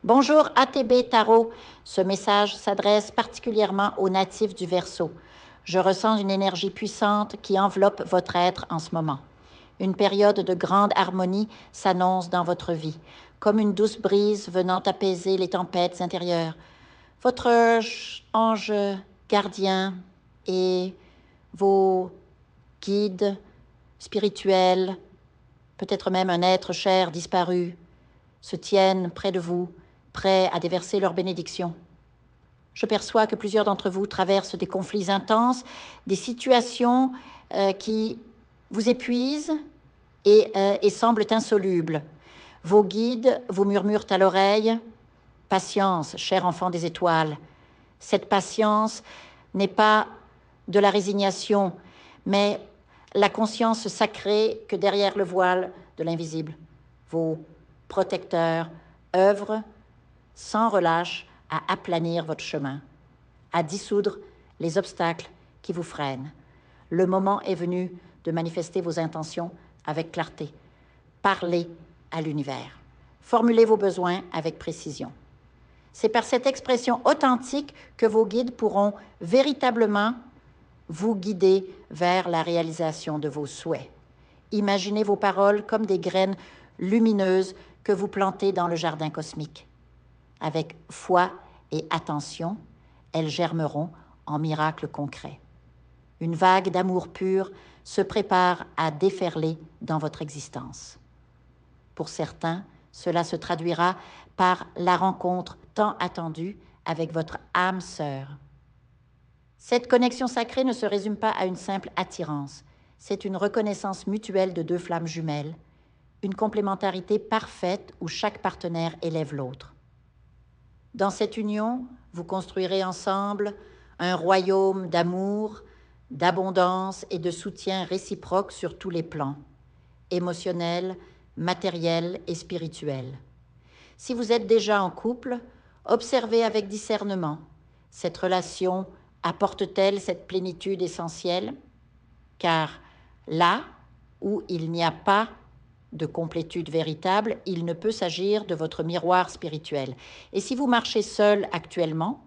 Bonjour ATB Tarot. Ce message s'adresse particulièrement aux natifs du Verseau. Je ressens une énergie puissante qui enveloppe votre être en ce moment. Une période de grande harmonie s'annonce dans votre vie, comme une douce brise venant apaiser les tempêtes intérieures. Votre ange gardien et vos guides spirituels, peut-être même un être cher disparu, se tiennent près de vous, prêts à déverser leur bénédiction. Je perçois que plusieurs d'entre vous traversent des conflits intenses, des situations qui vous épuisent et semblent insolubles. Vos guides vous murmurent à l'oreille « Patience, cher enfant des étoiles ». Cette patience n'est pas de la résignation, mais la conscience sacrée que derrière le voile de l'invisible, vos protecteurs œuvrent sans relâche à aplanir votre chemin, à dissoudre les obstacles qui vous freinent. Le moment est venu de manifester vos intentions avec clarté. Parlez à l'univers. Formulez vos besoins avec précision. C'est par cette expression authentique que vos guides pourront véritablement vous guider vers la réalisation de vos souhaits. Imaginez vos paroles comme des graines lumineuses que vous plantez dans le jardin cosmique. Avec foi et attention, elles germeront en miracles concrets. Une vague d'amour pur se prépare à déferler dans votre existence. Pour certains, cela se traduira par la rencontre tant attendue avec votre âme sœur. Cette connexion sacrée ne se résume pas à une simple attirance. C'est une reconnaissance mutuelle de deux flammes jumelles, une complémentarité parfaite où chaque partenaire élève l'autre. Dans cette union, vous construirez ensemble un royaume d'amour, d'abondance et de soutien réciproque sur tous les plans, émotionnel, matériel et spirituel. Si vous êtes déjà en couple, observez avec discernement. Cette relation apporte-t-elle cette plénitude essentielle? Car là où il n'y a pas de complétude véritable, il ne peut s'agir de votre miroir spirituel. Et si vous marchez seul actuellement,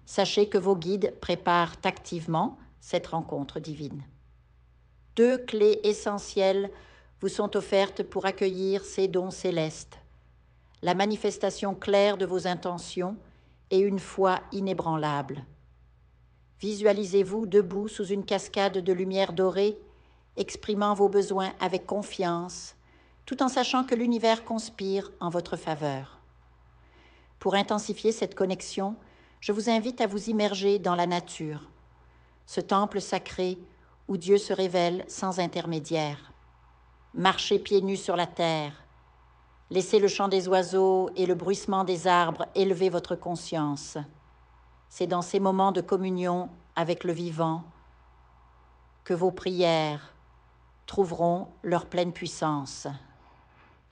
sachez que vos guides préparent activement cette rencontre divine. Deux clés essentielles vous sont offertes pour accueillir ces dons célestes. La manifestation claire de vos intentions et une foi inébranlable. Visualisez-vous debout sous une cascade de lumière dorée, exprimant vos besoins avec confiance, tout en sachant que l'univers conspire en votre faveur. Pour intensifier cette connexion, je vous invite à vous immerger dans la nature, ce temple sacré où Dieu se révèle sans intermédiaire. Marchez pieds nus sur la terre. Laissez le chant des oiseaux et le bruissement des arbres élever votre conscience. C'est dans ces moments de communion avec le vivant que vos prières trouveront leur pleine puissance.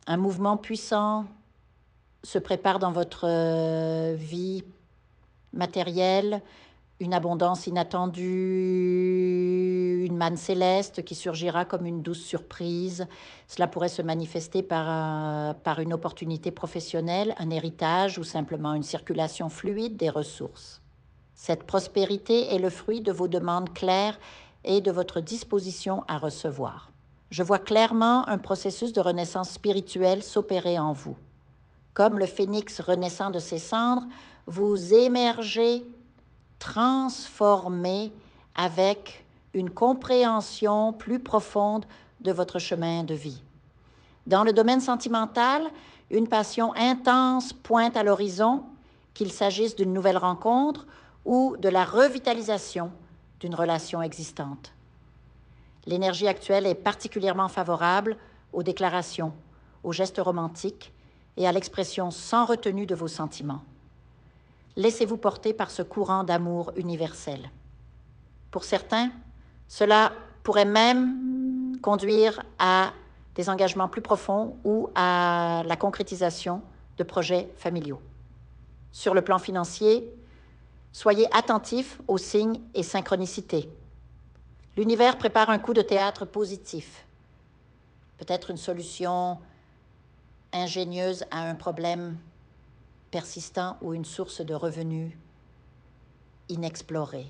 Un mouvement puissant se prépare dans votre vie matérielle, une abondance inattendue, une manne céleste qui surgira comme une douce surprise. Cela pourrait se manifester par une opportunité professionnelle, un héritage ou simplement une circulation fluide des ressources. Cette prospérité est le fruit de vos demandes claires et de votre disposition à recevoir. Je vois clairement un processus de renaissance spirituelle s'opérer en vous. Comme le phénix renaissant de ses cendres, vous émergez transformé avec une compréhension plus profonde de votre chemin de vie. Dans le domaine sentimental, une passion intense pointe à l'horizon, qu'il s'agisse d'une nouvelle rencontre ou de la revitalisation d'une relation existante. L'énergie actuelle est particulièrement favorable aux déclarations, aux gestes romantiques et à l'expression sans retenue de vos sentiments. Laissez-vous porter par ce courant d'amour universel. Pour certains, cela pourrait même conduire à des engagements plus profonds ou à la concrétisation de projets familiaux. Sur le plan financier, soyez attentifs aux signes et synchronicités. L'univers prépare un coup de théâtre positif, peut-être une solution ingénieuse à un problème persistant ou une source de revenus inexplorée.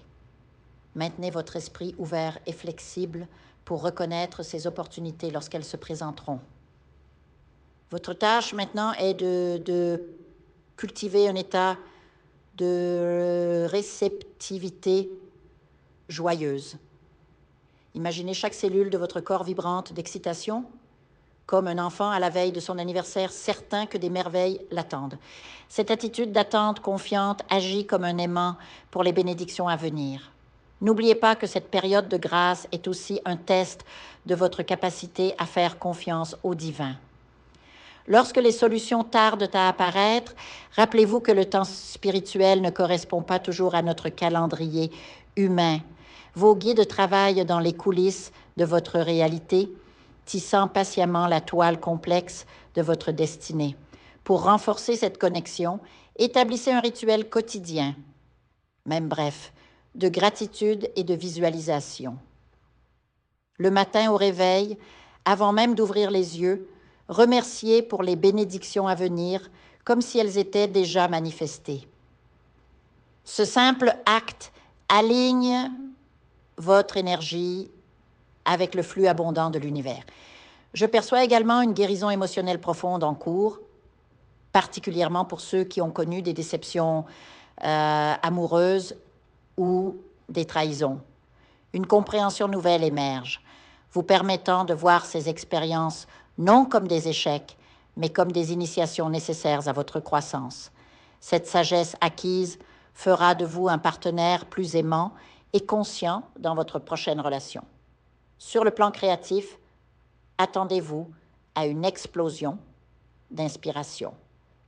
Maintenez votre esprit ouvert et flexible pour reconnaître ces opportunités lorsqu'elles se présenteront. Votre tâche maintenant est de cultiver un état de réceptivité joyeuse. Imaginez chaque cellule de votre corps vibrante d'excitation, comme un enfant à la veille de son anniversaire, certain que des merveilles l'attendent. Cette attitude d'attente confiante agit comme un aimant pour les bénédictions à venir. N'oubliez pas que cette période de grâce est aussi un test de votre capacité à faire confiance au divin. Lorsque les solutions tardent à apparaître, rappelez-vous que le temps spirituel ne correspond pas toujours à notre calendrier humain. Vos guides travaillent dans les coulisses de votre réalité, tissant patiemment la toile complexe de votre destinée. Pour renforcer cette connexion, établissez un rituel quotidien, même bref, de gratitude et de visualisation. Le matin au réveil, avant même d'ouvrir les yeux, remerciez pour les bénédictions à venir comme si elles étaient déjà manifestées. Ce simple acte aligne votre énergie avec le flux abondant de l'univers. Je perçois également une guérison émotionnelle profonde en cours, particulièrement pour ceux qui ont connu des déceptions amoureuses ou des trahisons. Une compréhension nouvelle émerge, vous permettant de voir ces expériences non comme des échecs, mais comme des initiations nécessaires à votre croissance. Cette sagesse acquise fera de vous un partenaire plus aimant et conscient dans votre prochaine relation. Sur le plan créatif, attendez-vous à une explosion d'inspiration,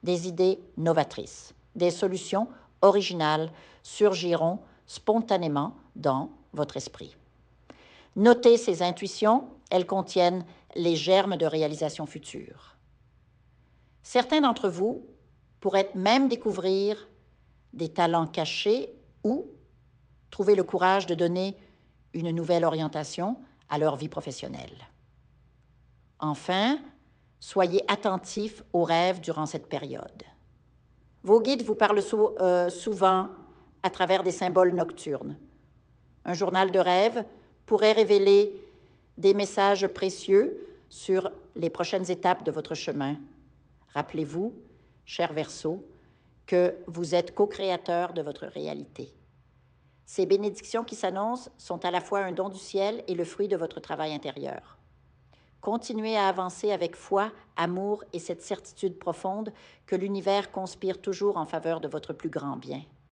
des idées novatrices, des solutions originales surgiront spontanément dans votre esprit. Notez ces intuitions, elles contiennent les germes de réalisation future. Certains d'entre vous pourraient même découvrir des talents cachés ou trouver le courage de donner une nouvelle orientation à leur vie professionnelle. Enfin, soyez attentifs aux rêves durant cette période. Vos guides vous parlent souvent à travers des symboles nocturnes. Un journal de rêve pourrait révéler des messages précieux sur les prochaines étapes de votre chemin. Rappelez-vous, cher Verseau, que vous êtes co-créateur de votre réalité. Ces bénédictions qui s'annoncent sont à la fois un don du ciel et le fruit de votre travail intérieur. Continuez à avancer avec foi, amour et cette certitude profonde que l'univers conspire toujours en faveur de votre plus grand bien.